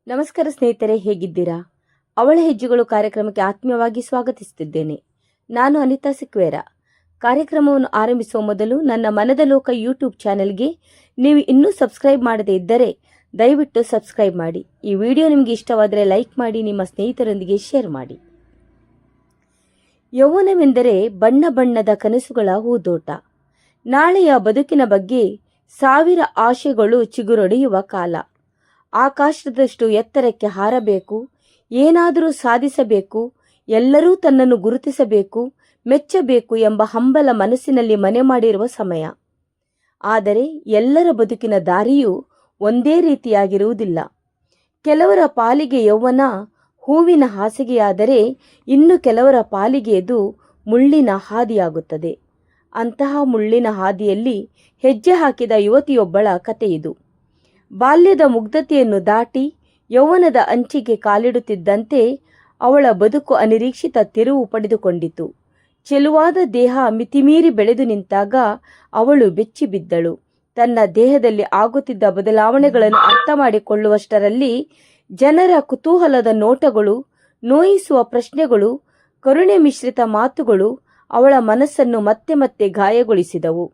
ನಮಸ್ಕಾರ ಸ್ನೇಹಿತರೆ, ಹೇಗಿದ್ದೀರಾ? ಅವಳ ಹೆಜ್ಜೆಗಳು ಕಾರ್ಯಕ್ರಮಕ್ಕೆ ಆತ್ಮೀಯವಾಗಿ ಸ್ವಾಗತಿಸುತ್ತಿದ್ದೇನೆ. ನಾನು ಅನಿತಾ ಸಿಕ್ವೇರ. ಕಾರ್ಯಕ್ರಮವನ್ನು ಆರಂಭಿಸುವ ಮೊದಲು ನನ್ನ ಮನದ ಲೋಕ ಯೂಟ್ಯೂಬ್ ಚಾನೆಲ್ಗೆ ನೀವು ಇನ್ನೂ ಸಬ್ಸ್ಕ್ರೈಬ್ ಮಾಡದೇ ಇದ್ದರೆ ದಯವಿಟ್ಟು ಸಬ್ಸ್ಕ್ರೈಬ್ ಮಾಡಿ. ಈ ವಿಡಿಯೋ ನಿಮಗೆ ಇಷ್ಟವಾದರೆ ಲೈಕ್ ಮಾಡಿ, ನಿಮ್ಮ ಸ್ನೇಹಿತರೊಂದಿಗೆ ಶೇರ್ ಮಾಡಿ. ಯೌವನವೆಂದರೆ ಬಣ್ಣ ಬಣ್ಣದ ಕನಸುಗಳ ಹೂದೋಟ. ನಾಳೆಯ ಬದುಕಿನ ಬಗ್ಗೆ ಸಾವಿರ ಆಶೆಗಳು ಚಿಗುರೊಡೆಯುವ ಕಾಲ. ಆಕಾಶದಷ್ಟು ಎತ್ತರಕ್ಕೆ ಹಾರಬೇಕು, ಏನಾದರೂ ಸಾಧಿಸಬೇಕು, ಎಲ್ಲರೂ ತನ್ನನ್ನು ಗುರುತಿಸಬೇಕು, ಮೆಚ್ಚಬೇಕು ಎಂಬ ಹಂಬಲ ಮನಸ್ಸಿನಲ್ಲಿ ಮನೆ ಮಾಡಿರುವ ಸಮಯ. ಆದರೆ ಎಲ್ಲರ ಬದುಕಿನ ದಾರಿಯೂ ಒಂದೇ ರೀತಿಯಾಗಿರುವುದಿಲ್ಲ. ಕೆಲವರ ಪಾಲಿಗೆ ಯೌವನ ಹೂವಿನ ಹಾಸಿಗೆಯಾದರೆ ಇನ್ನು ಕೆಲವರ ಪಾಲಿಗೆ ಅದು ಮುಳ್ಳಿನ ಹಾದಿಯಾಗುತ್ತದೆ. ಅಂತಹ ಮುಳ್ಳಿನ ಹಾದಿಯಲ್ಲಿ ಹೆಜ್ಜೆ ಹಾಕಿದ ಯುವತಿಯೊಬ್ಬಳ ಕಥೆಯಿದು. ಬಾಲ್ಯದ ಮುಗ್ಧತೆಯನ್ನು ದಾಟಿ ಯೌವನದ ಅಂಚಿಗೆ ಕಾಲಿಡುತ್ತಿದ್ದಂತೆ ಅವಳ ಬದುಕು ಅನಿರೀಕ್ಷಿತ ತಿರುವು ಪಡೆದುಕೊಂಡಿತು. ಚೆಲುವಾದ ದೇಹ ಮಿತಿಮೀರಿ ಬೆಳೆದು ನಿಂತಾಗ ಅವಳು ಬೆಚ್ಚಿ ಬಿದ್ದಳು. ತನ್ನ ದೇಹದಲ್ಲಿ ಆಗುತ್ತಿದ್ದ ಬದಲಾವಣೆಗಳನ್ನು ಅರ್ಥ ಮಾಡಿಕೊಳ್ಳುವಷ್ಟರಲ್ಲಿ ಜನರ ಕುತೂಹಲದ ನೋಟಗಳು, ನೋಯಿಸುವ ಪ್ರಶ್ನೆಗಳು, ಕರುಣೆ ಮಿಶ್ರಿತ ಮಾತುಗಳು ಅವಳ ಮನಸ್ಸನ್ನು ಮತ್ತೆ ಮತ್ತೆ ಗಾಯಗೊಳಿಸಿದವು.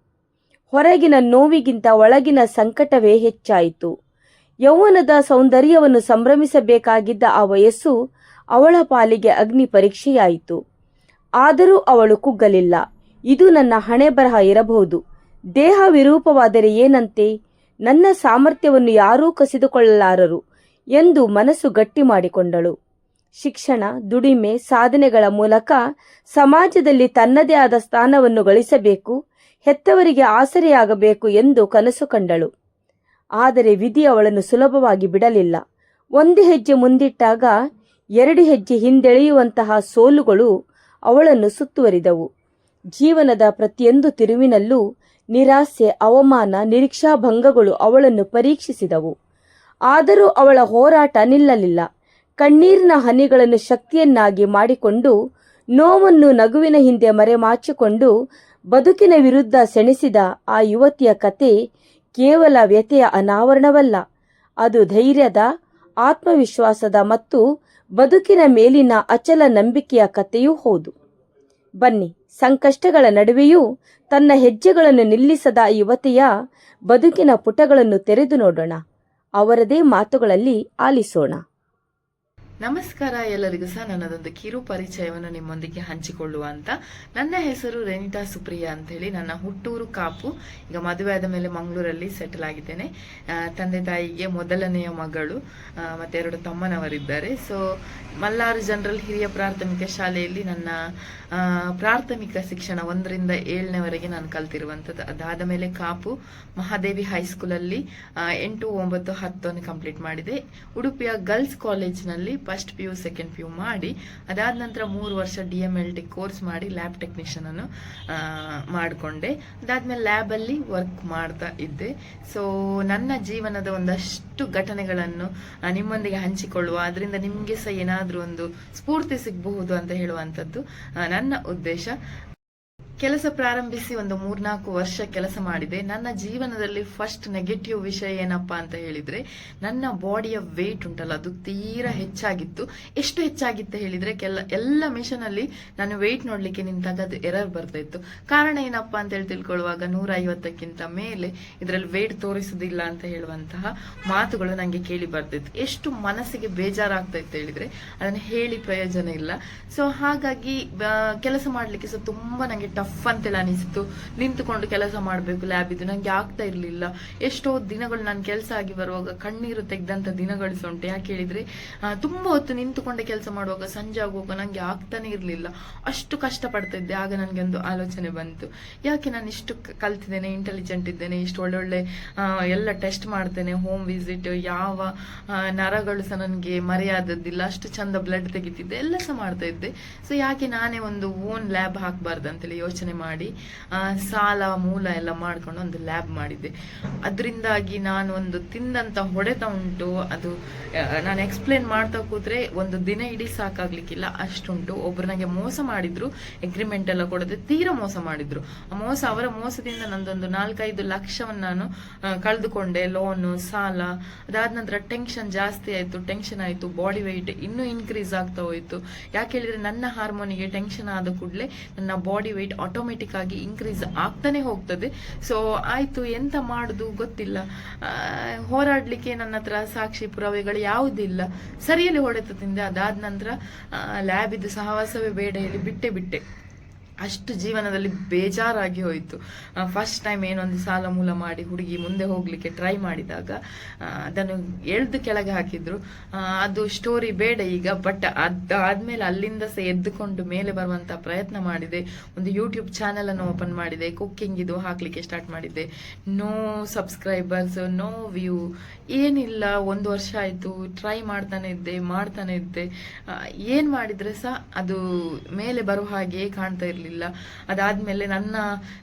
ಹೊರಗಿನ ನೋವಿಗಿಂತ ಒಳಗಿನ ಸಂಕಟವೇ ಹೆಚ್ಚಾಯಿತು. ಯೌವನದ ಸೌಂದರ್ಯವನ್ನು ಸಂಭ್ರಮಿಸಬೇಕಾಗಿದ್ದ ಆ ವಯಸ್ಸು ಅವಳ ಪಾಲಿಗೆ ಅಗ್ನಿ ಪರೀಕ್ಷೆಯಾಯಿತು. ಆದರೂ ಅವಳು ಕುಗ್ಗಲಿಲ್ಲ. ಇದು ನನ್ನ ಹಣೆ ಬರಹ ಇರಬಹುದು. ದೇಹ ವಿರೂಪವಾದರೆ ಏನಂತೆ, ನನ್ನ ಸಾಮರ್ಥ್ಯವನ್ನು ಯಾರೂ ಕಸಿದುಕೊಳ್ಳಲಾರರು ಎಂದು ಮನಸ್ಸು ಗಟ್ಟಿ ಮಾಡಿಕೊಂಡಳು. ಶಿಕ್ಷಣ, ದುಡಿಮೆ, ಸಾಧನೆಗಳ ಮೂಲಕ ಸಮಾಜದಲ್ಲಿ ತನ್ನದೇ ಆದ ಸ್ಥಾನವನ್ನು ಗಳಿಸಬೇಕು, ಹೆತ್ತವರಿಗೆ ಆಸರೆಯಾಗಬೇಕು ಎಂದು ಕನಸು ಕಂಡಳು. ಆದರೆ ವಿಧಿ ಅವಳನ್ನು ಸುಲಭವಾಗಿ ಬಿಡಲಿಲ್ಲ. ಒಂದು ಹೆಜ್ಜೆ ಮುಂದಿಟ್ಟಾಗ 2 ಹೆಜ್ಜೆ ಹಿಂದೆಳೆಯುವಂತಹ ಸೋಲುಗಳು ಅವಳನ್ನು ಸುತ್ತುವರಿದವು. ಜೀವನದ ಪ್ರತಿಯೊಂದು ತಿರುವಿನಲ್ಲೂ ನಿರಾಸೆ, ಅವಮಾನ, ನಿರೀಕ್ಷಾಭಂಗಗಳು ಅವಳನ್ನು ಪರೀಕ್ಷಿಸಿದವು. ಆದರೂ ಅವಳ ಹೋರಾಟ ನಿಲ್ಲಲಿಲ್ಲ. ಕಣ್ಣೀರಿನ ಹನಿಗಳನ್ನು ಶಕ್ತಿಯನ್ನಾಗಿ ಮಾಡಿಕೊಂಡು, ನೋವನ್ನು ನಗುವಿನ ಹಿಂದೆ ಮರೆಮಾಚಿಕೊಂಡು ಬದುಕಿನ ವಿರುದ್ಧ ಸೆಣಸಿದ ಆ ಯುವತಿಯ ಕತೆ ಕೇವಲ ವ್ಯಥೆಯ ಅನಾವರಣವಲ್ಲ. ಅದು ಧೈರ್ಯದ, ಆತ್ಮವಿಶ್ವಾಸದ ಮತ್ತು ಬದುಕಿನ ಮೇಲಿನ ಅಚಲ ನಂಬಿಕೆಯ ಕಥೆಯೂ ಹೌದು. ಬನ್ನಿ, ಸಂಕಷ್ಟಗಳ ನಡುವೆಯೂ ತನ್ನ ಹೆಜ್ಜೆಗಳನ್ನು ನಿಲ್ಲಿಸದ ಯುವತಿಯ ಬದುಕಿನ ಪುಟಗಳನ್ನು ತೆರೆದು ನೋಡೋಣ. ಅವರದೇ ಮಾತುಗಳಲ್ಲಿ ಆಲಿಸೋಣ. ನಮಸ್ಕಾರ ಎಲ್ಲರಿಗೂ ಸಹ ನನ್ನದೊಂದು ಕಿರು ಪರಿಚಯವನ್ನು ನಿಮ್ಮೊಂದಿಗೆ ಹಂಚಿಕೊಳ್ಳುವ ಅಂತ. ನನ್ನ ಹೆಸರು ರೆನಿಟಾ ಸುಪ್ರಿಯಾ ಅಂತ ಹೇಳಿ. ನನ್ನ ಹುಟ್ಟೂರು ಕಾಪು. ಈಗ ಮದುವೆ ಆದ ಮೇಲೆ ಮಂಗಳೂರಲ್ಲಿ ಸೆಟಲ್ ಆಗಿದ್ದೇನೆ. ತಂದೆ ತಾಯಿಗೆ ಮೊದಲನೆಯ ಮಗಳು, ಮತ್ತೆ 2 ತಮ್ಮನವರಿದ್ದಾರೆ. ಸೊ ಮಲ್ಲಾರು ಜನರಲ್ ಹಿರಿಯ ಪ್ರಾಥಮಿಕ ಶಾಲೆಯಲ್ಲಿ ನನ್ನ ಪ್ರಾಥಮಿಕ ಶಿಕ್ಷಣ 1ರಿಂದ 7ನೇವರೆಗೆ ನಾನು ಕಲ್ತಿರುವಂಥದ್ದು. ಅದಾದ ಮೇಲೆ ಕಾಪು ಮಹಾದೇವಿ ಹೈಸ್ಕೂಲಲ್ಲಿ 8, 9, 10 ಕಂಪ್ಲೀಟ್ ಮಾಡಿದೆ. ಉಡುಪಿಯ ಗರ್ಲ್ಸ್ ಕಾಲೇಜ್ನಲ್ಲಿ ಫಸ್ಟ್ PU ಸೆಕೆಂಡ್ PU ಮಾಡಿ, ಅದಾದ ನಂತರ 3 ವರ್ಷ DMLT ಕೋರ್ಸ್ ಮಾಡಿ ಲ್ಯಾಬ್ ಟೆಕ್ನಿಷಿಯನ್ ಅನ್ನು ಮಾಡಿಕೊಂಡೆ. ಅದಾದ್ಮೇಲೆ ಲ್ಯಾಬ್ ಅಲ್ಲಿ ವರ್ಕ್ ಮಾಡ್ತಾ ಇದ್ದೆ. ಸೊ ನನ್ನ ಜೀವನದ ಒಂದಷ್ಟು ಘಟನೆಗಳನ್ನು ನಿಮ್ಮೊಂದಿಗೆ ಹಂಚಿಕೊಳ್ಳುವ, ಅದರಿಂದ ನಿಮ್ಗೆ ಸಹ ಏನಾದ್ರೂ ಒಂದು ಸ್ಫೂರ್ತಿ ಸಿಗಬಹುದು ಅಂತ ಹೇಳುವಂಥದ್ದು ನನ್ನ ಉದ್ದೇಶ. ಕೆಲಸ ಪ್ರಾರಂಭಿಸಿ ಒಂದು 3-4 ವರ್ಷ ಕೆಲಸ ಮಾಡಿದೆ. ನನ್ನ ಜೀವನದಲ್ಲಿ ಫಸ್ಟ್ ನೆಗೆಟಿವ್ ವಿಷಯ ಏನಪ್ಪಾ ಅಂತ ಹೇಳಿದ್ರೆ, ನನ್ನ ಬಾಡಿಯ ವೇಟ್ ಉಂಟಲ್ಲ, ಅದು ತೀರಾ ಹೆಚ್ಚಾಗಿತ್ತು. ಎಷ್ಟು ಹೆಚ್ಚಾಗಿತ್ತು ಹೇಳಿದ್ರೆ, ಎಲ್ಲ ಮಿಷನ್ ಅಲ್ಲಿ ನಾನು ವೇಟ್ ನೋಡ್ಲಿಕ್ಕೆ ನಿಂತಾಗ ಅದು ಎರರ್ ಬರ್ತಾ ಇತ್ತು. ಕಾರಣ ಏನಪ್ಪಾ ಅಂತ ಹೇಳಿ ತಿಳ್ಕೊಳ್ಳುವಾಗ 150ಕ್ಕಿಂತ ಮೇಲೆ ಇದರಲ್ಲಿ ವೇಟ್ ತೋರಿಸುದಿಲ್ಲ ಅಂತ ಹೇಳುವಂತಹ ಮಾತುಗಳು ನಂಗೆ ಕೇಳಿ ಬರ್ತಿತ್ತು. ಎಷ್ಟು ಮನಸ್ಸಿಗೆ ಬೇಜಾರಾಗ್ತಾ ಇತ್ತು ಹೇಳಿದ್ರೆ ಅದನ್ನ ಹೇಳಿ ಪ್ರಯೋಜನ ಇಲ್ಲ. ಸೊ ಹಾಗಾಗಿ ಕೆಲಸ ಮಾಡ್ಲಿಕ್ಕೆ ಸಹ ತುಂಬಾ ನಂಗೆ ಟಫ್ ಅಂತೇಳಿ ಅನಿಸಿತು. ನಿಂತುಕೊಂಡು ಕೆಲಸ ಮಾಡಬೇಕು ಲ್ಯಾಬ್ ಇದು, ನಂಗೆ ಆಗ್ತಾ ಇರ್ಲಿಲ್ಲ. ಎಷ್ಟೋ ದಿನಗಳು ನಾನು ಕೆಲಸ ಆಗಿ ಬರುವಾಗ ಕಣ್ಣೀರು ತೆಗೆದಂತ ದಿನಗಳು ಸಹ ಉಂಟು. ಯಾಕೆ ಹೇಳಿದ್ರೆ ತುಂಬಾ ಹೊತ್ತು ನಿಂತುಕೊಂಡೆ ಕೆಲಸ ಮಾಡುವಾಗ ಸಂಜೆ ಆಗುವಾಗ ನಂಗೆ ಆಗ್ತಾನೆ ಇರ್ಲಿಲ್ಲ. ಅಷ್ಟು ಕಷ್ಟ ಪಡ್ತಾ ಇದ್ದೆ. ಆಗ ನನ್ಗೆ ಒಂದು ಆಲೋಚನೆ ಬಂತು, ಯಾಕೆ ನಾನು ಇಷ್ಟು ಕಲ್ತಿದ್ದೇನೆ, ಇಂಟೆಲಿಜೆಂಟ್ ಇದ್ದೇನೆ, ಇಷ್ಟು ಒಳ್ಳೊಳ್ಳೆ ಎಲ್ಲ ಟೆಸ್ಟ್ ಮಾಡ್ತೇನೆ, ಹೋಮ್ ವಿಸಿಟ್, ಯಾವ ನರಗಳು ಸಹ ನನಗೆ ಮರೆಯಾದದ್ದಿಲ್ಲ, ಅಷ್ಟು ಚಂದ ಬ್ಲಡ್ ತೆಗಿತಿದ್ದೆ, ಎಲ್ಲ ಸಹ ಮಾಡ್ತಾ ಇದ್ದೆ. ಸೊ ಯಾಕೆ ನಾನೇ ಒಂದು ಓನ್ ಲ್ಯಾಬ್ ಹಾಕಬಾರ್ದು ಅಂತೇಳಿ ಯೋಚನೆ ಯೋಚನೆ ಮಾಡಿ ಸಾಲ ಮೂಲ ಎಲ್ಲ ಮಾಡ್ಕೊಂಡು ಒಂದು ಲ್ಯಾಬ್ ಮಾಡಿದ್ದೆ. ಅದರಿಂದಾಗಿ ನಾನು ಒಂದು ತಿಂದಂತ ಹೊಡೆತ ಉಂಟು, ಅದು ನಾನು ಎಕ್ಸ್ಪ್ಲೇನ್ ಮಾಡ್ತಾ ಕೂತ್ರೆ ಒಂದು ದಿನ ಇಡೀ ಸಾಕಾಗ್ಲಿಕ್ಕಿಲ್ಲ ಅಷ್ಟುಂಟು. ಒಬ್ರು ನನಗೆ ಮೋಸ ಮಾಡಿದ್ರು, ಅಗ್ರಿಮೆಂಟ್ ಎಲ್ಲ ಕೊಡದೆ ತೀರಾ ಮೋಸ ಮಾಡಿದ್ರು. ಅವರ ಮೋಸದಿಂದ ನಂದೊಂದು 4-5 ಲಕ್ಷವನ್ನು ನಾನು ಕಳೆದುಕೊಂಡೆ. ಲೋನು, ಸಾಲ, ಅದಾದ ನಂತರ ಟೆನ್ಷನ್ ಜಾಸ್ತಿ ಆಯ್ತು, ಟೆನ್ಷನ್ ಆಯ್ತು, ಬಾಡಿ ವೆಯ್ಟ್ ಇನ್ನೂ ಇನ್ಕ್ರೀಸ್ ಆಗ್ತಾ ಹೋಯ್ತು. ಯಾಕೆ ಹೇಳಿದ್ರೆ ನನ್ನ ಹಾರ್ಮೋನಿಗೆ ಟೆನ್ಷನ್ ಆದ ಕೂಡಲೇ ನನ್ನ ಬಾಡಿ ವೆಯ್ಟ್ ಆಟೋಮೆಟಿಕ್ ಆಗಿ ಇನ್ಕ್ರೀಸ್ ಆಗ್ತಾನೆ ಹೋಗ್ತದೆ. ಸೊ ಆಯ್ತು, ಎಂತ ಮಾಡುದು ಗೊತ್ತಿಲ್ಲ, ಹೋರಾಡ್ಲಿಕ್ಕೆ ನನ್ನ ಹತ್ರ ಸಾಕ್ಷಿ ಪುರಾವೆಗಳು ಯಾವುದಿಲ್ಲ, ಸರಿಯಲ್ಲಿ ಹೊಡೆತ ತಿಂದೆ. ಅದಾದ ನಂತರ ಲ್ಯಾಬ್ ಇದ್ದು ಸಹವಾಸವೇ ಬೇಡ ಹೇಳಿ ಬಿಟ್ಟೆ. ಅಷ್ಟು ಜೀವನದಲ್ಲಿ ಬೇಜಾರಾಗಿ ಹೋಯಿತು. ಫಸ್ಟ್ ಟೈಮ್ ಏನೊಂದು ಸಾಲ ಮೂಲ ಮಾಡಿ ಹುಡುಗಿ ಮುಂದೆ ಹೋಗ್ಲಿಕ್ಕೆ ಟ್ರೈ ಮಾಡಿದಾಗ ಅದನ್ನು ಎಳ್ದು ಕೆಳಗೆ ಹಾಕಿದ್ರು. ಅದು ಸ್ಟೋರಿ ಬೇಡ ಈಗ. ಬಟ್ ಅದಾದ್ಮೇಲೆ ಅಲ್ಲಿಂದ ಸಹ ಎದ್ದುಕೊಂಡು ಮೇಲೆ ಬರುವಂತ ಪ್ರಯತ್ನ ಮಾಡಿದೆ. ಒಂದು ಯೂಟ್ಯೂಬ್ ಚಾನೆಲ್ ಅನ್ನು ಓಪನ್ ಮಾಡಿದೆ, ಕುಕ್ಕಿಂಗ್ ಇದು ಹಾಕ್ಲಿಕ್ಕೆ ಸ್ಟಾರ್ಟ್ ಮಾಡಿದ್ದೆ. ನೋ ಸಬ್ಸ್ಕ್ರೈಬರ್ಸ್, ನೋ ವ್ಯೂ, ಏನಿಲ್ಲ. 1 ವರ್ಷ ಆಯ್ತು, ಟ್ರೈ ಮಾಡ್ತಾನೆ ಇದ್ದೆ. ಏನ್ ಮಾಡಿದ್ರೆ ಸಹ ಅದು ಮೇಲೆ ಬರುವ ಹಾಗೆ ಕಾಣ್ತಾ ಇರ್ಲಿಲ್ಲ. ಅದಾದ್ಮೇಲೆ ನನ್ನ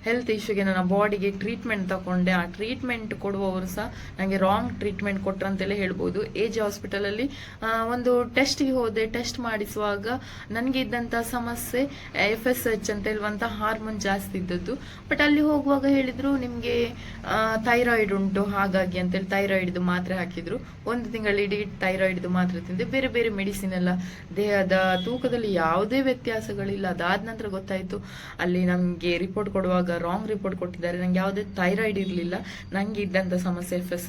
ಹೆಲ್ತ್ ಇಶ್ಯೂಗೆ, ನನ್ನ ಬಾಡಿಗೆ ಟ್ರೀಟ್ಮೆಂಟ್ ತಗೊಂಡೆ. ಆ ಟ್ರೀಟ್ಮೆಂಟ್ ಕೊಡುವವರು ಸಹ ನನಗೆ ರಾಂಗ್ ಟ್ರೀಟ್ಮೆಂಟ್ ಕೊಟ್ರಂತೆಲ್ಲ ಹೇಳ್ಬೋದು. AJ ಹಾಸ್ಪಿಟಲ್ ಅಲ್ಲಿ ಒಂದು ಟೆಸ್ಟ್ಗೆ ಹೋದೆ. ಟೆಸ್ಟ್ ಮಾಡಿಸುವಾಗ ನನಗೆ ಇದ್ದಂತ ಸಮಸ್ಯೆ FSH ಅಂತ ಹೇಳುವಂತ ಹಾರ್ಮೋನ್ ಜಾಸ್ತಿ ಇದ್ದದ್ದು. ಬಟ್ ಅಲ್ಲಿ ಹೋಗುವಾಗ ಹೇಳಿದ್ರು ನಿಮ್ಗೆ ಥೈರಾಯ್ಡ್ ಉಂಟು ಹಾಗಾಗಿ ಅಂತೇಳಿ ಥೈರಾಯ್ಡ್ದು ಮಾತ್ರೆ ಹಾಕಿದ್ರು. 1 ತಿಂಗಳಿಡೀ ಥೈರಾಯ್ಡ್ದು ಮಾತ್ರೆ ತಿಂದೆ. ಬೇರೆ ಬೇರೆ ಮೆಡಿಸಿನ್ ಎಲ್ಲ, ದೇಹದ ತೂಕದಲ್ಲಿ ಯಾವುದೇ ವ್ಯತ್ಯಾಸಗಳಿಲ್ಲ. ಅದಾದ ನಂತರ ಗೊತ್ತಾಯ್ತು, ಅಲ್ಲಿ ನಮ್ಗೆ ರಿಪೋರ್ಟ್ ಕೊಡುವಾಗ ರಾಂಗ್ ರಿಪೋರ್ಟ್ ಕೊಟ್ಟಿದ್ದಾರೆ. ನಂಗೆ ಯಾವುದೇ ಥೈರಾಯ್ಡ್ ಇರ್ಲಿಲ್ಲ, ನಂಗೆ ಇದ್ದಂತ ಸಮಸ್ಯೆ FS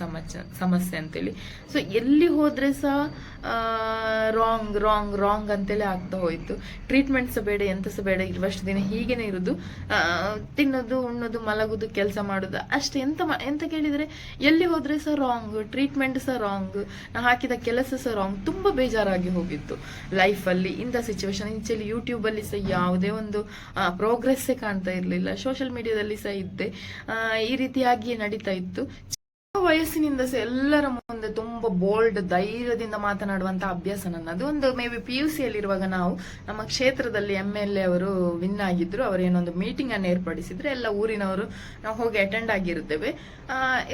ಸಮಸ್ಯೆ ಅಂತೇಳಿ. ಸೊ ಎಲ್ಲಿ ಹೋದ್ರೆ ಸಹ ರಾಂಗ್ ಅಂತೇಳಿ ಆಗ್ತಾ ಹೋಯ್ತು. ಟ್ರೀಟ್ಮೆಂಟ್ ಸಹ ಬೇಡ, ಎಂತ ಸಹ ಬೇಡ, ಇರುವಷ್ಟು ದಿನ ಹೀಗೇನೆ ಇರುದು, ತಿನ್ನೋದು, ಉಣ್ಣೋದು, ಮಲಗುದು, ಕೆಲಸ ಮಾಡೋದು ಅಷ್ಟೇ. ಎಂತ ಕೇಳಿದ್ರೆ ಎಲ್ಲಿ ಹೋದ್ರೆ ಸಹ ರಾಂಗ್, ಟ್ರೀಟ್ಮೆಂಟ್ ಸಹ ರಾಂಗ್, ನಾ ಹಾಕಿದ ಕೆಲಸ ಸಹ ರಾಂಗ್. ತುಂಬಾ ಬೇಜಾರಾಗಿ ಹೋಗಿತ್ತು ಲೈಫ್ ಅಲ್ಲಿ ಇಂಥ ಸಿಚುವೇಶನ್. ಇಂಚಲ್ಲಿ ಯೂಟ್ಯೂಬ್ ಅಲ್ಲಿ ಸಹ ಯಾವುದೇ ಒಂದು ಪ್ರೋಗ್ರೆಸ್ಸೇ ಕಾಣ್ತಾ ಇರ್ಲಿಲ್ಲ. ಸೋಷಿಯಲ್ ಮೀಡಿಯಾದಲ್ಲಿ ಸಹ ಇದ್ದೆ. ಈ ರೀತಿಯಾಗಿಯೇ ನಡೀತಾ ಇತ್ತು. ವಯಸ್ಸಿನಿಂದ ಸಹ ಎಲ್ಲರ ಮುಂದೆ ತುಂಬಾ ಬೋಲ್ಡ್, ಧೈರ್ಯದಿಂದ ಮಾತನಾಡುವಂತ ಅಭ್ಯಾಸ ನನ್ನದು. ಒಂದು ಮೇ ಬಿ PUC ಯಲ್ಲಿರುವಾಗ ನಾವು ನಮ್ಮ ಕ್ಷೇತ್ರದಲ್ಲಿ MLA ಅವರು ವಿನ್ ಆಗಿದ್ರು. ಅವರು ಏನೊಂದು ಮೀಟಿಂಗ್ ಅನ್ನು ಏರ್ಪಡಿಸಿದ್ರೆ ಎಲ್ಲ ಊರಿನವರು ನಾವು ಹೋಗಿ ಅಟೆಂಡ್ ಆಗಿರುತ್ತೇವೆ.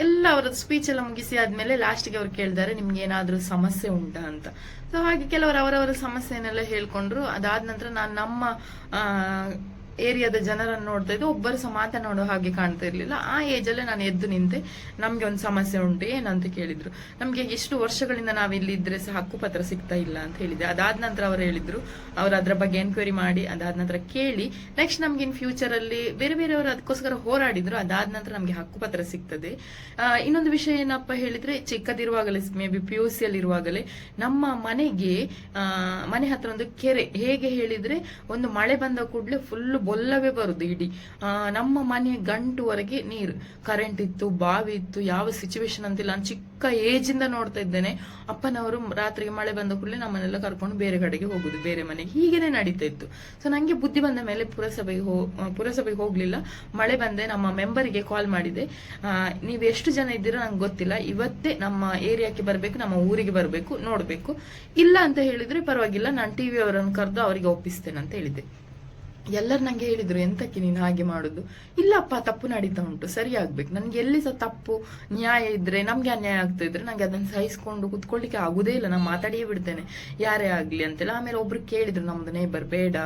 ಎಲ್ಲ ಅವರ ಸ್ಪೀಚ್ ಎಲ್ಲ ಮುಗಿಸಿ ಆದ್ಮೇಲೆ ಲಾಸ್ಟ್ಗೆ ಅವ್ರು ಕೇಳಿದ್ದಾರೆ ನಿಮ್ಗೆ ಏನಾದ್ರೂ ಸಮಸ್ಯೆ ಉಂಟಾ ಅಂತ. ಸೊ ಹಾಗೆ ಕೆಲವರು ಅವರವರ ಸಮಸ್ಯೆನೆಲ್ಲ ಹೇಳ್ಕೊಂಡ್ರು. ಅದಾದ ನಂತರ ನಾನು ನಮ್ಮ ಏರಿಯಾದ ಜನರನ್ನು ನೋಡ್ತಾ ಇದ್ದು, ಒಬ್ಬರು ಸಹ ಮಾತನಾಡೋ ಹಾಗೆ ಕಾಣ್ತಾ ಇರ್ಲಿಲ್ಲ. ಆ ಏಜ್ ಅಲ್ಲೇ ನಾನು ಎದ್ದು ನಿಂತೆ. ನಮ್ಗೆ ಒಂದು ಸಮಸ್ಯೆ ಉಂಟು, ಏನಂತ ಕೇಳಿದ್ರು. ನಮ್ಗೆ ಎಷ್ಟು ವರ್ಷಗಳಿಂದ ನಾವಿಲ್ಲಿ ಇದ್ರೆ ಸಹ ಹಕ್ಕುಪತ್ರ ಸಿಗ್ತಾ ಇಲ್ಲ ಅಂತ ಹೇಳಿದೆ. ಅದಾದ ನಂತರ ಅವರು ಹೇಳಿದ್ರು ಅವ್ರು ಅದ್ರ ಬಗ್ಗೆ ಎನ್ಕ್ವೈರಿ ಮಾಡಿ ಅದಾದ ನಂತರ ಕೇಳಿ ನೆಕ್ಸ್ಟ್ ನಮ್ಗೆ ಇನ್ ಫ್ಯೂಚರ್ ಅಲ್ಲಿ ಬೇರೆ ಬೇರೆಯವರು ಅದಕ್ಕೋಸ್ಕರ ಹೋರಾಡಿದ್ರು. ಅದಾದ ನಂತರ ನಮ್ಗೆ ಹಕ್ಕುಪತ್ರ ಸಿಗ್ತದೆ. ಇನ್ನೊಂದು ವಿಷಯ ಏನಪ್ಪ ಹೇಳಿದ್ರೆ, ಚಿಕ್ಕದಿರುವಾಗಲೇ ಮೇ ಬಿ PUC ಅಲ್ಲಿ ಇರುವಾಗಲೇ ನಮ್ಮ ಮನೆ ಹತ್ರ ಒಂದು ಕೆರೆ, ಹೇಗೆ ಹೇಳಿದ್ರೆ ಒಂದು ಮಳೆ ಬಂದ ಕೂಡಲೇ ಫುಲ್ ಬೊಲ್ಲವೇ ಬರುದು ಇಡೀ ನಮ್ಮ ಮನೆ ಗಂಟುವರೆಗೆ ನೀರು. ಕರೆಂಟ್ ಇತ್ತು, ಬಾವಿ ಇತ್ತು, ಯಾವ ಸಿಚುವೇಶನ್ ಅಂತಿಲ್ಲ. ನಾನು ಚಿಕ್ಕ ಏಜ್ ಇಂದ ನೋಡ್ತಾ ಇದ್ದೇನೆ. ಅಪ್ಪನವರು ರಾತ್ರಿಗೆ ಮಳೆ ಬಂದ ಕೂಡಲೇ ನಮ್ಮನ್ನೆಲ್ಲ ಕರ್ಕೊಂಡು ಬೇರೆ ಕಡೆಗೆ ಹೋಗುದು, ಬೇರೆ ಮನೆಗೆ, ಹೀಗೇನೆ ನಡೀತಾ ಇತ್ತು. ಸೊ ನಂಗೆ ಬುದ್ಧಿ ಬಂದ ಮೇಲೆ ಪುರಸಭೆಗೆ ಹೋಗ್ಲಿಲ್ಲ. ಮಳೆ ಬಂದೆ, ನಮ್ಮ ಮೆಂಬರಿಗೆ ಕಾಲ್ ಮಾಡಿದೆ. ನೀವು ಎಷ್ಟು ಜನ ಇದ್ದೀರೋ ನಂಗೆ ಗೊತ್ತಿಲ್ಲ, ಇವತ್ತೇ ನಮ್ಮ ಏರಿಯಾಕ್ಕೆ ಬರ್ಬೇಕು, ನಮ್ಮ ಊರಿಗೆ ಬರ್ಬೇಕು, ನೋಡ್ಬೇಕು. ಇಲ್ಲ ಅಂತ ಹೇಳಿದ್ರೆ ಪರವಾಗಿಲ್ಲ, ನಾನು TV ಅವರನ್ನು ಕರೆದು ಅವರಿಗೆ ಒಪ್ಪಿಸ್ತೇನೆ ಅಂತ ಹೇಳಿದ್ದೆ. ಎಲ್ಲರು ನಂಗೆ ಹೇಳಿದ್ರು ಎಂತಕ್ಕೆ ನೀನು ಹಾಗೆ ಮಾಡುದು. ಇಲ್ಲಪ್ಪ, ತಪ್ಪು ನಡೀತಾ ಉಂಟು, ಸರಿ ಆಗ್ಬೇಕು. ನನ್ಗೆ ಎಲ್ಲಿ ಸಹ ತಪ್ಪು ನ್ಯಾಯ ಇದ್ರೆ, ನಮ್ಗೆ ಅನ್ಯಾಯ ಆಗ್ತಾ ಇದ್ರೆ ನಂಗೆ ಅದನ್ನ ಸಹಿಸ್ಕೊಂಡು ಕುತ್ಕೊಳ್ಲಿಕ್ಕೆ ಆಗುದೇ ಇಲ್ಲ. ನಾನು ಮಾತಾಡಿಯೇ ಬಿಡ್ತೇನೆ ಯಾರೇ ಆಗ್ಲಿ ಅಂತೆಲ್ಲ. ಆಮೇಲೆ ಒಬ್ರು ಕೇಳಿದ್ರು, ನಮ್ದು ನೇಬರ್ ಬೇಡ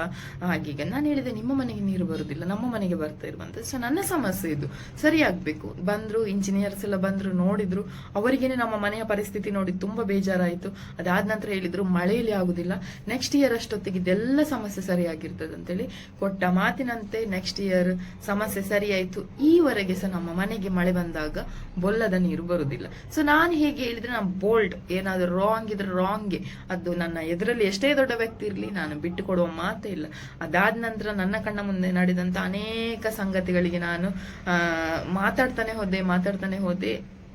ಹಾಗೀಗ. ನಾನು ಹೇಳಿದೆ, ನಿಮ್ಮ ಮನೆಗೆ ನೀರು ಬರುದಿಲ್ಲ, ನಮ್ಮ ಮನೆಗೆ ಬರ್ತಾ ಇರುವಂತ. ಸೊ ನನ್ನ ಸಮಸ್ಯೆ ಇದು ಸರಿ ಆಗ್ಬೇಕು. ಬಂದ್ರು, ಇಂಜಿನಿಯರ್ಸ್ ಎಲ್ಲ ಬಂದ್ರು, ನೋಡಿದ್ರು. ಅವರಿಗೇನೆ ನಮ್ಮ ಮನೆಯ ಪರಿಸ್ಥಿತಿ ನೋಡಿ ತುಂಬಾ ಬೇಜಾರಾಯ್ತು. ಅದಾದ ನಂತರ ಹೇಳಿದ್ರು ಮಳೆಯಲ್ಲಿ ಆಗುದಿಲ್ಲ, ನೆಕ್ಸ್ಟ್ ಇಯರ್ ಅಷ್ಟೊತ್ತಿಗೆ ಇದೆಲ್ಲ ಸಮಸ್ಯೆ ಸರಿಯಾಗಿರ್ತದೆ ಅಂತೇಳಿ. ಕೊಟ್ಟ ಮಾತಿನಂತೆ ನೆಕ್ಸ್ಟ್ ಇಯರ್ ಸಮಸ್ಯೆ ಸರಿಯಾಯ್ತು. ಈವರೆಗೆ ಸಹ ನಮ್ಮ ಮನೆಗೆ ಮಳೆ ಬಂದಾಗ ಬೊಲ್ಲದ ನೀರು ಬರುದಿಲ್ಲ. ಸೊ ನಾನು ಹೇಗೆ ಹೇಳಿದ್ರೆ, ನಾನು ಬೋಲ್ಡ್, ಏನಾದ್ರು ರಾಂಗ್ ಇದ್ರೆ ರಾಂಗ್ಗೆ, ಅದು ನನ್ನ ಎದುರಲ್ಲಿ ಎಷ್ಟೇ ದೊಡ್ಡ ವ್ಯಕ್ತಿ ಇರ್ಲಿ ನಾನು ಬಿಟ್ಟು ಕೊಡುವ ಮಾತೇ ಇಲ್ಲ. ಅದಾದ ನಂತರ ನನ್ನ ಕಣ್ಣ ಮುಂದೆ ನಡೆದಂತ ಅನೇಕ ಸಂಗತಿಗಳಿಗೆ ನಾನು ಮಾತಾಡ್ತಾನೆ ಹೋದೆ.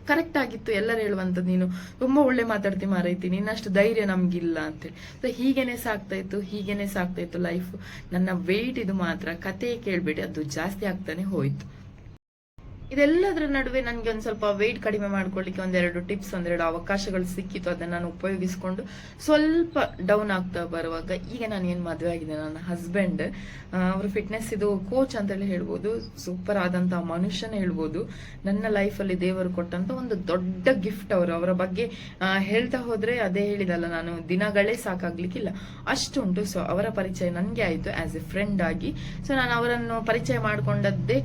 ಕರೆಕ್ಟ್ ಆಗಿತ್ತು. ಎಲ್ಲರೂ ಹೇಳುವಂತದ್ದು, ನೀನು ತುಂಬಾ ಒಳ್ಳೆ ಮಾತಾಡ್ತಿ ಮಾರೈತಿ, ನಿನ್ನಷ್ಟು ಧೈರ್ಯ ನಮ್ಗಿಲ್ಲ ಅಂತೇಳಿ. ಸೊ ಹೀಗೇನೆ ಸಾಕ್ತಾ ಇತ್ತು ಲೈಫ್. ನನ್ನ ವೆಯ್ಟ್ ಇದು ಮಾತ್ರ ಕತೆ ಕೇಳ್ಬೇಡಿ, ಅದು ಜಾಸ್ತಿ ಆಗ್ತಾನೆ ಹೋಯ್ತು. ಇದೆಲ್ಲದರ ನಡುವೆ ನನಗೆ ಒಂದು ಸ್ವಲ್ಪ ವೆಯ್ಟ್ ಕಡಿಮೆ ಮಾಡ್ಕೊಳ್ಳಿಕ್ಕೆ ಒಂದೆರಡು ಟಿಪ್ಸ್, ಒಂದೆರಡು ಅವಕಾಶಗಳು ಸಿಕ್ಕಿತ್ತು. ಅದನ್ನ ನಾನು ಉಪಯೋಗಿಸ್ಕೊಂಡು ಸ್ವಲ್ಪ ಡೌನ್ ಆಗ್ತಾ ಬರುವಾಗ ಈಗ ನಾನು ಏನು ಮದುವೆ ಆಗಿದೆ, ನನ್ನ ಹಸ್ಬೆಂಡ್ ಅವರು ಫಿಟ್ನೆಸ್ ಇದು ಕೋಚ್ ಅಂತೇಳಿ ಹೇಳ್ಬೋದು, ಸೂಪರ್ ಆದಂತಹ ಮನುಷ್ಯನೇ ಹೇಳ್ಬೋದು. ನನ್ನ ಲೈಫಲ್ಲಿ ದೇವರು ಕೊಟ್ಟಂತ ಒಂದು ದೊಡ್ಡ ಗಿಫ್ಟ್ ಅವರು. ಅವರ ಬಗ್ಗೆ ಹೇಳ್ತಾ ಹೋದ್ರೆ ಅದೇ ಹೇಳಿದಲ್ಲ, ನಾನು ದಿನಗಳೇ ಸಾಕಾಗ್ಲಿಕ್ಕಿಲ್ಲ, ಅಷ್ಟುಂಟು. ಸೊ ಅವರ ಪರಿಚಯ ನನಗೆ ಆಯಿತು ಆಸ್ ಎ ಫ್ರೆಂಡ್ ಆಗಿ. ಸೊ ನಾನು ಅವರನ್ನು ಪರಿಚಯ ಮಾಡ್ಕೊಂಡದ್ದೇ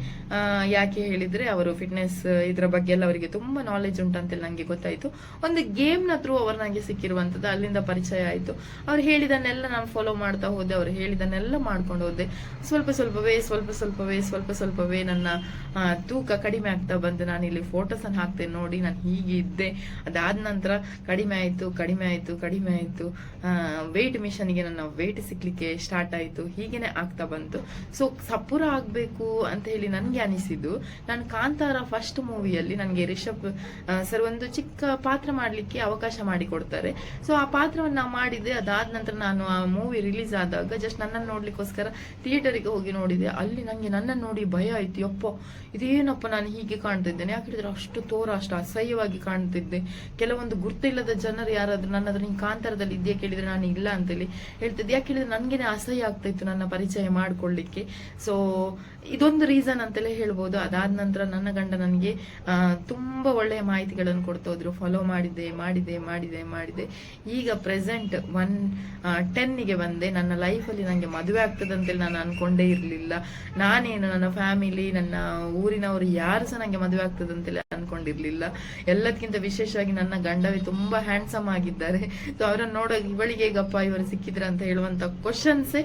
ಯಾಕೆ ಹೇಳಿದ್ರೆ, ಅವರು ಫಿಟ್ನೆಸ್ ಇದ್ರ ಬಗ್ಗೆ ಎಲ್ಲ ಅವರಿಗೆ ತುಂಬಾ ನಾಲೆಜ್ ಉಂಟಂತೇಳಿ ನನಗೆ ಗೊತ್ತಾಯ್ತು. ಒಂದು ಗೇಮ್ ನ ಥ್ರೂ ಅವರು ನನಗೆ ಸಿಕ್ಕಿರುವಂತದ್ದು, ಅಲ್ಲಿಂದ ಪರಿಚಯ ಆಯ್ತು. ಅವ್ರು ಹೇಳಿದನ್ನೆಲ್ಲ ನಾನು ಫಾಲೋ ಮಾಡ್ತಾ ಹೋದೆ, ಅವ್ರು ಹೇಳಿದನ್ನೆಲ್ಲ ಮಾಡ್ಕೊಂಡು ಹೋದೆ. ಸ್ವಲ್ಪ ಸ್ವಲ್ಪವೇ ನನ್ನ ತೂಕ ಕಡಿಮೆ ಆಗ್ತಾ ಬಂತು. ನಾನು ಇಲ್ಲಿ ಫೋಟೋಸ್ ಅನ್ನು ಹಾಕ್ತೇನೆ ನೋಡಿ, ನಾನು ಹೀಗೆ ಇದ್ದೆ. ಅದಾದ ನಂತರ ಕಡಿಮೆ ಆಯ್ತು. ವೆಯ್ಟ್ ಮಿಷನ್ಗೆ ನನ್ನ ವೆಯ್ಟ್ ಸಿಕ್ಲಿಕ್ಕೆ ಸ್ಟಾರ್ಟ್ ಆಯ್ತು. ಹೀಗೇನೆ ಆಗ್ತಾ ಬಂತು. ಸೊ ಸಪೂರ ಆಗ್ಬೇಕು ಅಂತ ಹೇಳಿ ನನ್ಗೆ ಅನಿಸಿದ್ದು, ನಾನು ಕಾಂತಾರ ಫಸ್ಟ್ ಮೂವಿಯಲ್ಲಿ ನನಗೆ ರಿಷಬ್ ಸರ್ ಒಂದು ಚಿಕ್ಕ ಪಾತ್ರ ಮಾಡ್ಲಿಕ್ಕೆ ಅವಕಾಶ ಮಾಡಿಕೊಡ್ತಾರೆ. ಸೊ ಆ ಪಾತ್ರವನ್ನು ನಾವು ಮಾಡಿದ್ದೆ. ಅದಾದ ನಂತರ ನಾನು ಆ ಮೂವಿ ರಿಲೀಸ್ ಆದಾಗ ಜಸ್ಟ್ ನನ್ನನ್ನು ನೋಡ್ಲಿಕ್ಕೋಸ್ಕರ ಥಿಯೇಟರಿಗೆ ಹೋಗಿ ನೋಡಿದೆ. ಅಲ್ಲಿ ನಂಗೆ ನನ್ನನ್ನು ನೋಡಿ ಭಯ ಆಯ್ತು, ಯಪ್ಪ ಇದೇನಪ್ಪ ನಾನು ಹೀಗೆ ಕಾಣ್ತಿದ್ದೇನೆ, ಯಾಕೆ ಹೇಳಿದ್ರೆ ಅಷ್ಟು ಅಸಹ್ಯವಾಗಿ ಕಾಣ್ತಿದ್ದೆ. ಕೆಲವೊಂದು ಗುರ್ತಿಲ್ಲದ ಜನರು ಯಾರಾದ್ರೂ ನನ್ನ ಹತ್ರ ಹಿಂಗೆ ಕಾಂತಾರದಲ್ಲಿ ಇದೆಯಾ ಕೇಳಿದ್ರೆ ನಾನು ಇಲ್ಲ ಅಂತೇಳಿ ಹೇಳ್ತಿದ್ದೆ. ಯಾಕೆ ಹೇಳಿದ್ರೆ ನನ್ಗೇನೆ ಅಸಹ್ಯ ಆಗ್ತಾ ಇತ್ತು ನನ್ನ ಪರಿಚಯ ಮಾಡ್ಕೊಳ್ಳಿಕ್ಕೆ. ಸೊ ಇದೊಂದು ರೀಸನ್ ಅಂತಲೇ ಹೇಳ್ಬೋದು. ಅದಾದ ನಂತರ ನನ್ನ ಗಂಡ ನನಗೆ ತುಂಬಾ ಒಳ್ಳೆಯ ಮಾಹಿತಿಗಳನ್ನು ಕೊಡ್ತಾ ಹೋದ್ರು. ಫಾಲೋ ಮಾಡಿದೆ. ಈಗ ಪ್ರೆಸೆಂಟ್ 110ಗೆ ಬಂದೆ. ನನ್ನ ಲೈಫಲ್ಲಿ ನನಗೆ ಮದುವೆ ಆಗ್ತದಂತೇಳಿ ನಾನು ಅನ್ಕೊಂಡೇ ಇರ್ಲಿಲ್ಲ. ನಾನೇನು ನನ್ನ ಫ್ಯಾಮಿಲಿ, ನನ್ನ ಊರಿನವರು ಯಾರು ಸಹ ನಂಗೆ ಮದುವೆ ಆಗ್ತದಂತೇಳಿ ಅನ್ಕೊಂಡಿರ್ಲಿಲ್ಲ. ಎಲ್ಲದಕ್ಕಿಂತ ವಿಶೇಷವಾಗಿ ನನ್ನ ಗಂಡವೇ ತುಂಬಾ ಹ್ಯಾಂಡ್ಸಮ್ ಆಗಿದ್ದಾರೆ. ಸೊ ಅವರನ್ನು ನೋಡೋ ಇವಳಿಗೆ ಗಪ್ಪ ಇವರು ಸಿಕ್ಕಿದ್ರ ಅಂತ ಹೇಳುವಂತ ಕ್ವಶನ್ಸೇ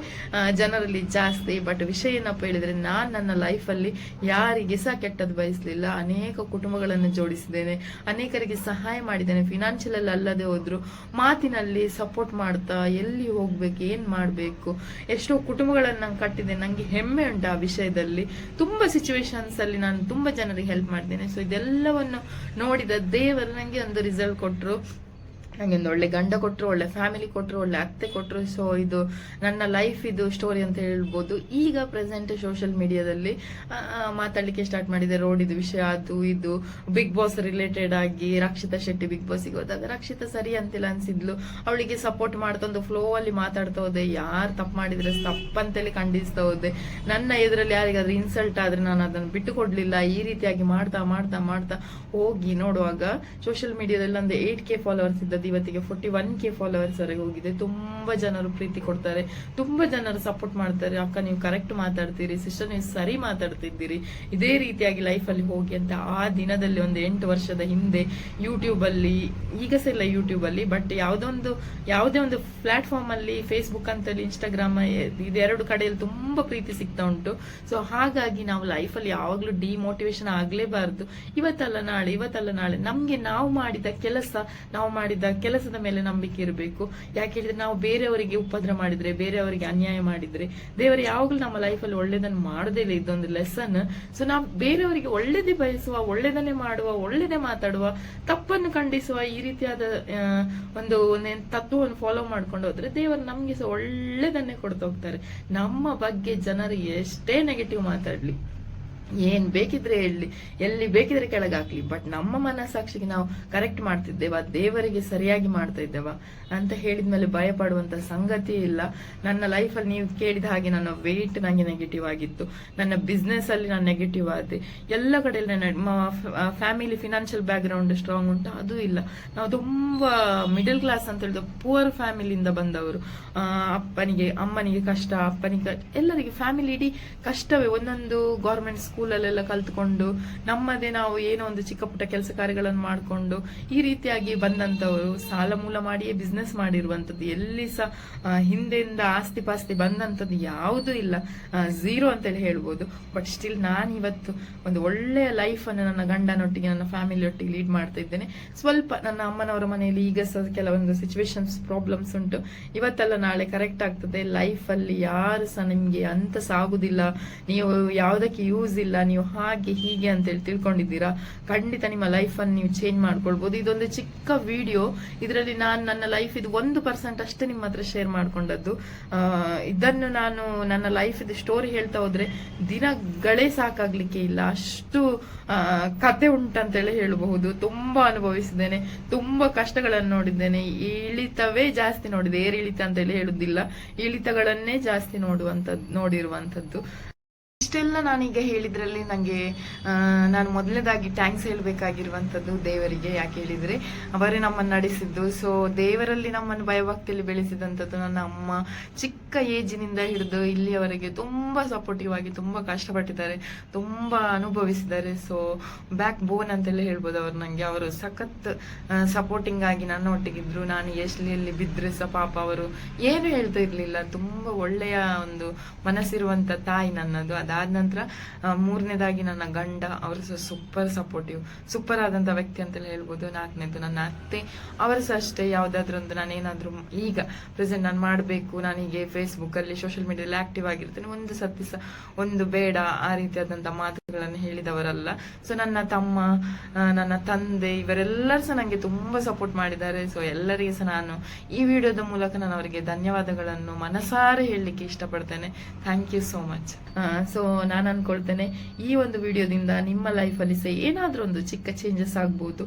ಜನರಲ್ಲಿ ಜಾಸ್ತಿ. ಬಟ್ ವಿಷಯ ಏನಪ್ಪ ಹೇಳಿದ್ರೆ, ನಾನ್ ನನ್ನ ಲೈಫಲ್ಲಿ ಯಾರಿಗೆ ಸಹ ಕೆಟ್ಟದ್ದು ಬಯಸಲಿಲ್ಲ. ಅನೇಕ ಕುಟುಂಬಗಳನ್ನು ಜೋಡಿಸಿದ್ದೇನೆ, ಅನೇಕರಿಗೆ ಸಹಾಯ ಮಾಡಿದ್ದೇನೆ. ಫಿನಾನ್ಷಿಯಲ್ ಅಲ್ಲಿ ಅಲ್ಲದೆ ಹೋದ್ರು ಮಾತಿನಲ್ಲಿ ಸಪೋರ್ಟ್ ಮಾಡ್ತಾ ಎಲ್ಲಿ ಹೋಗ್ಬೇಕು, ಏನ್ ಮಾಡ್ಬೇಕು, ಎಷ್ಟೋ ಕುಟುಂಬಗಳನ್ನು ನಾನು ಕಟ್ಟಿದ್ದೇನೆ. ನಂಗೆ ಹೆಮ್ಮೆ ಉಂಟು ಆ ವಿಷಯದಲ್ಲಿ. ತುಂಬಾ ಸಿಚುವೇಶನ್ಸ್ ಅಲ್ಲಿ ನಾನು ತುಂಬಾ ಜನರಿಗೆ ಹೆಲ್ಪ್ ಮಾಡಿದ್ದೇನೆ. ಸೊ ಇದೆಲ್ಲವನ್ನು ನೋಡಿದ ದೇವರು ನಂಗೆ ಒಂದು ರಿಸಲ್ಟ್ ಕೊಟ್ರು. ನಂಗೆ ಒಂದು ಒಳ್ಳೆ ಗಂಡ ಕೊಟ್ಟರು, ಒಳ್ಳೆ ಫ್ಯಾಮಿಲಿ ಕೊಟ್ಟರು, ಒಳ್ಳೆ ಅತ್ತೆ ಕೊಟ್ಟರು. ಸೊ ಇದು ನನ್ನ ಲೈಫ್ ಇದು ಸ್ಟೋರಿ ಅಂತ ಹೇಳ್ಬೋದು. ಈಗ ಪ್ರೆಸೆಂಟ್ ಸೋಷಿಯಲ್ ಮೀಡಿಯಾದಲ್ಲಿ ಮಾತಾಡ್ಲಿಕ್ಕೆ ಸ್ಟಾರ್ಟ್ ಮಾಡಿದೆ. ರೋಡ್ ಇದು ವಿಷಯ, ಅದು ಇದು ಬಿಗ್ ಬಾಸ್ ರಿಲೇಟೆಡ್ ಆಗಿ ರಕ್ಷಿತಾ ಶೆಟ್ಟಿ ಬಿಗ್ ಬಾಸ್ಗೆ ಹೋದಾಗ ರಕ್ಷಿತಾ ಸರಿ ಅಂತಿಲ್ಲ ಅನ್ಸಿದ್ಲು. ಅವಳಿಗೆ ಸಪೋರ್ಟ್ ಮಾಡ್ತಾ ಒಂದು ಫ್ಲೋ ಅಲ್ಲಿ ಮಾತಾಡ್ತಾ ಹೋದೆ. ಯಾರು ತಪ್ಪು ಮಾಡಿದ್ರೆ ತಪ್ಪಂತೇಳಿ ಖಂಡಿಸ್ತಾ ಹೋದೆ. ನನ್ನ ಎದುರಲ್ಲಿ ಯಾರಿಗಾದ್ರೂ ಇನ್ಸಲ್ಟ್ ಆದ್ರೆ ನಾನು ಅದನ್ನು ಬಿಟ್ಟು ಕೊಡ್ಲಿಲ್ಲ. ಈ ರೀತಿಯಾಗಿ ಮಾಡ್ತಾ ಹೋಗಿ ನೋಡುವಾಗ ಸೋಷಿಯಲ್ ಮೀಡಿಯಾದಲ್ಲಿ ಒಂದು 8K ಫಾಲೋವರ್ಸ್ ಇದ್ದದ್ದು ಇವತ್ತಿಗೆ 41K ಫಾಲೋವರ್ಸ್ ವರೆಗೆ ಹೋಗಿದೆ. ತುಂಬಾ ಜನರು ಪ್ರೀತಿ ಕೊಡ್ತಾರೆ, ತುಂಬಾ ಜನರು ಸಪೋರ್ಟ್ ಮಾಡ್ತಾರೆ. ಅಕ್ಕ ನೀವು ಕರೆಕ್ಟ್ ಮಾತಾಡ್ತೀರಿ, ಸಿಸ್ಟರ್ ನೀವು ಸರಿ ಮಾತಾಡ್ತಿದ್ದೀರಿ, ಇದೇ ರೀತಿಯಾಗಿ ಲೈಫ್ ಅಲ್ಲಿ ಹೋಗಿ ಅಂತ. ಆ ದಿನದಲ್ಲಿ ಒಂದು 8 ವರ್ಷದ ಹಿಂದೆ ಯೂಟ್ಯೂಬ್ ಅಲ್ಲಿ, ಈಗ ಸಹ ಇಲ್ಲ ಯೂಟ್ಯೂಬ್ ಅಲ್ಲಿ, ಬಟ್ ಯಾವುದೇ ಒಂದು ಪ್ಲಾಟ್ಫಾರ್ಮ್ ಅಲ್ಲಿ, ಫೇಸ್ಬುಕ್ ಅಂತಲ್ಲಿ, ಇನ್ಸ್ಟಾಗ್ರಾಮ್, ಇದೆರಡು ಕಡೆಯಲ್ಲಿ ತುಂಬಾ ಪ್ರೀತಿ ಸಿಗ್ತಾ ಉಂಟು. ಸೊ ಹಾಗಾಗಿ ನಾವು ಲೈಫ್ ಅಲ್ಲಿ ಯಾವಾಗ್ಲೂ ಡಿಮೋಟಿವೇಶನ್ ಆಗ್ಲೇಬಾರ್ದು. ಇವತ್ತಲ್ಲ ನಾಳೆ ನಮ್ಗೆ ನಾವು ಮಾಡಿದ ಕೆಲಸದ ಮೇಲೆ ನಂಬಿಕೆ ಇರಬೇಕು. ಯಾಕೆ ಹೇಳಿದ್ರೆ ನಾವು ಬೇರೆಯವರಿಗೆ ಉಪದ್ರ ಮಾಡಿದ್ರೆ, ಬೇರೆಯವರಿಗೆ ಅನ್ಯಾಯ ಮಾಡಿದ್ರೆ, ದೇವರು ಯಾವಾಗಲೂ ನಮ್ಮ ಲೈಫಲ್ಲಿ ಒಳ್ಳೇದನ್ನು ಮಾಡೋದೇ ಇಲ್ಲ. ಇದೊಂದು ಲೆಸನ್. ಸೊ ನಾವು ಬೇರೆಯವರಿಗೆ ಒಳ್ಳೇದೇ ಬಯಸುವ, ಒಳ್ಳೇದನ್ನೇ ಮಾಡುವ, ಒಳ್ಳೇದೇ ಮಾತಾಡುವ, ತಪ್ಪನ್ನು ಖಂಡಿಸುವ, ಈ ರೀತಿಯಾದ ಒಂದು ತತ್ವವನ್ನು ಫಾಲೋ ಮಾಡ್ಕೊಂಡು ಹೋದ್ರೆ ದೇವರು ನಮ್ಗೆ ಸಹ ಒಳ್ಳೇದನ್ನೇ ಕೊಡ್ತಾ ಹೋಗ್ತಾರೆ. ನಮ್ಮ ಬಗ್ಗೆ ಜನರು ಎಷ್ಟೇ ನೆಗೆಟಿವ್ ಮಾತಾಡ್ಲಿ, ಏನ್ ಬೇಕಿದ್ರೆ ಹೇಳಲಿ, ಎಲ್ಲಿ ಬೇಕಿದ್ರೆ ಕೆಳಗಾಕ್ಲಿ, ಬಟ್ ನಮ್ಮ ಮನಸ್ಸಾಕ್ಷಿಗೆ ನಾವು ಕರೆಕ್ಟ್ ಮಾಡ್ತಿದ್ದೇವ, ದೇವರಿಗೆ ಸರಿಯಾಗಿ ಮಾಡ್ತಾ ಇದ್ದೇವ ಅಂತ ಹೇಳಿದ್ಮೇಲೆ ಭಯ ಪಡುವಂತ ಸಂಗತಿ ಇಲ್ಲ. ನನ್ನ ಲೈಫಲ್ಲಿ ನೀವು ಕೇಳಿದ ಹಾಗೆ ನನ್ನ ವೆಯ್ಟ್ ನಂಗೆ ನೆಗೆಟಿವ್ ಆಗಿತ್ತು, ನನ್ನ ಬಿಸ್ನೆಸ್ ಅಲ್ಲಿ ನಾನು ನೆಗೆಟಿವ್ ಆದೆ, ಎಲ್ಲ ಕಡೆಯಲ್ಲಿ family financial back ground strong ಉಂಟು, ಅದು ಇಲ್ಲ. ನಾವು ತುಂಬಾ ಮಿಡಲ್ ಕ್ಲಾಸ್ ಅಂತ ಹೇಳಿದ ಪುವರ್ ಫ್ಯಾಮಿಲಿಯಿಂದ ಬಂದವರು. ಅಮ್ಮನಿಗೆ ಕಷ್ಟ, ಅಪ್ಪನಿಗೆ ಎಲ್ಲರಿಗೆ ಫ್ಯಾಮಿಲಿ ಇಡೀ ಕಷ್ಟವೇ. ಒಂದೊಂದು ಗೌರ್ಮೆಂಟ್ ಸ್ಕೂಲಲ್ಲೆಲ್ಲ ಕಲ್ತ್ಕೊಂಡು ನಮ್ಮದೇ ನಾವು ಏನೋ ಒಂದು ಚಿಕ್ಕ ಪುಟ್ಟ ಕೆಲಸ ಕಾರ್ಯಗಳನ್ನು ಮಾಡಿಕೊಂಡು ಈ ರೀತಿಯಾಗಿ ಬಂದಂತವರು, ಸಾಲ ಮೂಲ ಮಾಡಿಯೇ ಬಿಸ್ನೆಸ್ ಮಾಡಿರುವಂತದ್ದು. ಎಲ್ಲಿ ಸಹ ಹಿಂದೆಯಿಂದ ಆಸ್ತಿ ಪಾಸ್ತಿ ಬಂದಂತದ್ದು ಯಾವುದೂ ಇಲ್ಲ, ಝೀರೋ ಅಂತೇಳಿ ಹೇಳ್ಬೋದು. ಬಟ್ ಸ್ಟಿಲ್ ನಾನು ಇವತ್ತು ಒಂದು ಒಳ್ಳೆಯ ಲೈಫ್ ಅನ್ನು ನನ್ನ ಗಂಡನೊಟ್ಟಿಗೆ, ನನ್ನ ಫ್ಯಾಮಿಲಿ ಒಟ್ಟಿಗೆ ಲೀಡ್ ಮಾಡ್ತಾ ಇದ್ದೇನೆ. ಸ್ವಲ್ಪ ನನ್ನ ಅಮ್ಮನವರ ಮನೆಯಲ್ಲಿ ಈಗ ಸಹ ಕೆಲವೊಂದು ಸಿಚುವೇಶನ್ಸ್ ಪ್ರಾಬ್ಲಮ್ಸ್ ಉಂಟು. ಇವತ್ತೆಲ್ಲ ನಾಳೆ ಕರೆಕ್ಟ್ ಆಗ್ತದೆ. ಲೈಫ್ ಅಲ್ಲಿ ಯಾರು ಸಹ ನಿಮ್ಗೆ ಅಂತ ಸಾಗುದಿಲ್ಲ, ನೀವು ಯಾವುದಕ್ಕೆ ಯೂಸ್ ಇಲ್ಲ, ಇಲ್ಲ, ನೀವು ಹಾಗೆ ಹೀಗೆ ಅಂತೇಳಿ ತಿಳ್ಕೊಂಡಿದ್ದೀರಾ. ಖಂಡಿತ ನಿಮ್ಮ ಲೈಫನ್ನು ನೀವು ಚೇಂಜ್ ಮಾಡ್ಕೊಳ್ಬೋದು. ಇದೊಂದು ಚಿಕ್ಕ ವಿಡಿಯೋ, ಇದರಲ್ಲಿ ನಾನು ನನ್ನ ಲೈಫ್ ಇದು 1% ಅಷ್ಟೇ ನಿಮ್ಮ ಹತ್ರ ಶೇರ್ ಮಾಡ್ಕೊಂಡದ್ದು. ಇದನ್ನು ನಾನು ನನ್ನ ಲೈಫ್ ಇದು ಸ್ಟೋರಿ ಹೇಳ್ತಾ ಹೋದ್ರೆ ದಿನಗಳೇ ಸಾಕಾಗ್ಲಿಕ್ಕೆ ಇಲ್ಲ, ಅಷ್ಟು ಕತೆ ಉಂಟಂತೇಳಿ ಹೇಳಬಹುದು. ತುಂಬಾ ಅನುಭವಿಸಿದ್ದೇನೆ, ತುಂಬಾ ಕಷ್ಟಗಳನ್ನು ನೋಡಿದ್ದೇನೆ, ಇಳಿತವೇ ಜಾಸ್ತಿ ನೋಡಿದೆ, ಏರಿಳಿತ ಅಂತೇಳಿ ಹೇಳುದಿಲ್ಲ, ಇಳಿತಗಳನ್ನೇ ಜಾಸ್ತಿ ನೋಡಿರುವಂತದ್ದು. ಇಷ್ಟೆಲ್ಲ ನಾನೀಗ ಹೇಳಿದ್ರಲ್ಲಿ ನಾನು ಮೊದಲನೇದಾಗಿ ಥ್ಯಾಂಕ್ಸ್ ಹೇಳಬೇಕಾಗಿರುವಂಥದ್ದು ದೇವರಿಗೆ. ಯಾಕೆ ಹೇಳಿದ್ರೆ ಅವರೇ ನಮ್ಮನ್ನು ನಡೆಸಿದ್ದು. ಸೊ ದೇವರಲ್ಲಿ ನಮ್ಮನ್ನು ಭಯಭಕ್ತಿಯಲ್ಲಿ ಬೆಳೆಸಿದಂಥದ್ದು ನನ್ನ ಅಮ್ಮ. ಚಿಕ್ಕ ಏಜಿನಿಂದ ಹಿಡಿದು ಇಲ್ಲಿಯವರೆಗೆ ತುಂಬಾ ಸಪೋರ್ಟಿವ್ ಆಗಿ ತುಂಬಾ ಕಷ್ಟಪಟ್ಟಿದ್ದಾರೆ, ತುಂಬಾ ಅನುಭವಿಸಿದ್ದಾರೆ. ಸೊ ಬ್ಯಾಕ್ ಬೋನ್ ಅಂತೆಲ್ಲ ಹೇಳ್ಬೋದು ಅವರು ನನಗೆ. ಅವರು ಸಖತ್ ಸಪೋರ್ಟಿಂಗ್ ಆಗಿ ನನ್ನ ಒಟ್ಟಿಗಿದ್ರು. ನಾನು ಎಲ್ಲಿ ಬಿದ್ದರೆ ಸಹ ಪಾಪ ಅವರು ಏನು ಹೇಳ್ತಾ ಇರ್ಲಿಲ್ಲ. ತುಂಬಾ ಒಳ್ಳೆಯ ಒಂದು ಮನಸ್ಸಿರುವಂತ ತಾಯಿ ನನ್ನದು. ಅದಾದ ನಂತರ ಮೂರನೇದಾಗಿ ನನ್ನ ಗಂಡ, ಅವರು ಸಹ ಸೂಪರ್ ಸಪೋರ್ಟಿವ್, ಸೂಪರ್ ಆದಂತ ವ್ಯಕ್ತಿ ಅಂತಲೇ ಹೇಳ್ಬೋದು. ನಾಲ್ಕನೇದು ನನ್ನ ಅತ್ತೆ, ಅವರು ಸಹ ಅಷ್ಟೇ. ಯಾವ್ದಾದ್ರು ಒಂದು ನಾನೇನಾದ್ರೂ ಈಗ ಪ್ರೆಸೆಂಟ್ ನಾನು ಮಾಡಬೇಕು, ನಾನೀಗ ಫೇಸ್ಬುಕ್ ಅಲ್ಲಿ ಸೋಷಿಯಲ್ ಮೀಡಿಯಾದಲ್ಲಿ ಆಕ್ಟಿವ್ ಆಗಿರ್ತೇನೆ, ಒಂದು ಸತಿ ಸಹ ಒಂದು ಬೇಡ ಆ ರೀತಿಯಾದಂತ ಮಾತುಗಳನ್ನು ಹೇಳಿದವರಲ್ಲ. ಸೊ ನನ್ನ ತಮ್ಮ, ನನ್ನ ತಂದೆ, ಇವರೆಲ್ಲರೂ ಸಹ ನಂಗೆ ತುಂಬಾ ಸಪೋರ್ಟ್ ಮಾಡಿದ್ದಾರೆ. ಸೊ ಎಲ್ಲರಿಗೆ ಸಹ ನಾನು ಈ ವಿಡಿಯೋದ ಮೂಲಕ ನಾನು ಅವರಿಗೆ ಧನ್ಯವಾದಗಳನ್ನು ಮನಸಾರೆ ಹೇಳಲಿಕ್ಕೆ ಇಷ್ಟಪಡ್ತೇನೆ. Thank you so much. So ನಾನು ಅನ್ಕೊಳ್ತೇನೆ ಈ ಒಂದು ವಿಡಿಯೋದಿಂದ ನಿಮ್ಮ ಲೈಫಲ್ಲಿ ಸಹ ಏನಾದ್ರೂ ಒಂದು ಚಿಕ್ಕ ಚೇಂಜಸ್ ಆಗ್ಬೋದು.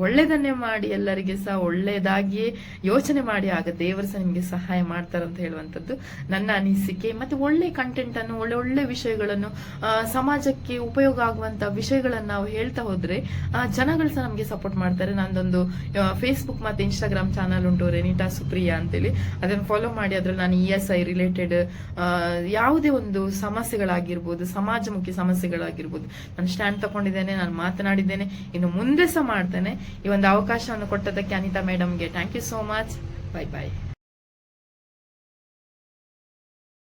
ಒಳ್ಳೇದನ್ನೇ ಮಾಡಿ, ಎಲ್ಲರಿಗೆ ಸಹ ಒಳ್ಳೇದಾಗಿಯೇ ಯೋಚನೆ ಮಾಡಿ, ಆಗ ದೇವರು ಸಹ ನಿಮಗೆ ಸಹಾಯ ಮಾಡ್ತಾರಂತ ಹೇಳುವಂಥದ್ದು ನನ್ನ ಅನಿಸಿಕೆ. ಮತ್ತೆ ಒಳ್ಳೆ ಕಂಟೆಂಟ್ ಅನ್ನು, ಒಳ್ಳೆ ವಿಷಯಗಳನ್ನು, ಸಮಾಜಕ್ಕೆ ಉಪಯೋಗ ಆಗುವಂತ ವಿಷಯಗಳನ್ನು ನಾವು ಹೇಳ್ತಾ ಹೋದ್ರೆ ಜನಗಳು ಸಹ ನಮಗೆ ಸಪೋರ್ಟ್ ಮಾಡ್ತಾರೆ. ನಂದೊಂದು ಫೇಸ್ಬುಕ್ ಮತ್ತೆ ಇನ್ಸ್ಟಾಗ್ರಾಮ್ ಚಾನಲ್ ಉಂಟು, ರೆನಿಟಾ ಸುಪ್ರಿಯಾ ಅಂತೇಳಿ. ಅದನ್ನು ಫಾಲೋ ಮಾಡಿ. ಅದ್ರಲ್ಲಿ ನಾನು ESI ರಿಲೇಟೆಡ್ ಯಾವುದೇ ಒಂದು ಸಮಸ್ಯೆಗಳಾಗಿರ್ಬೋದು, ಸಮಾಜಮುಖಿ ಸಮಸ್ಯೆಗಳಾಗಿರ್ಬೋದು, ನಾನು ಸ್ಟ್ಯಾಂಡ್ ತಗೊಂಡಿದ್ದೇನೆ, ನಾನು ಮಾತನಾಡಿದ್ದೇನೆ, ಇನ್ನು ಮುಂದೆ ಸಹ ಮಾಡ್ತೇನೆ. ಈ ಒಂದು ಅವಕಾಶವನ್ನು ಕೊಟ್ಟದಕ್ಕೆ ಅನಿತಾ ಮೇಡಮ್ಗೆ thank you so much. Bye bye.